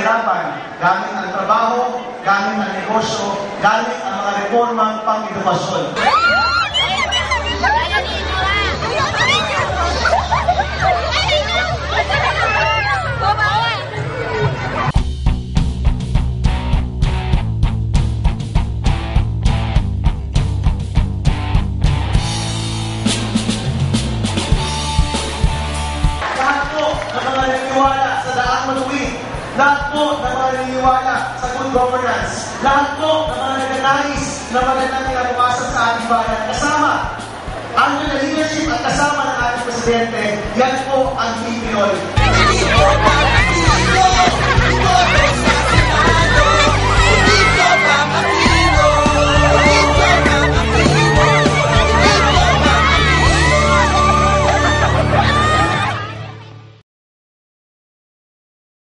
kahirapan, gamit ang trabaho, gamit ang negosyo, gamit ang mga reformang pang-edukasyon. Lahat po ng mga naniniwala sa good governance. Lahat po ng mga nagnanais na magandang kinabukasan sa ating bayan. Kasama under the leadership at kasama ng ating Presidente, yan po ang PPOY.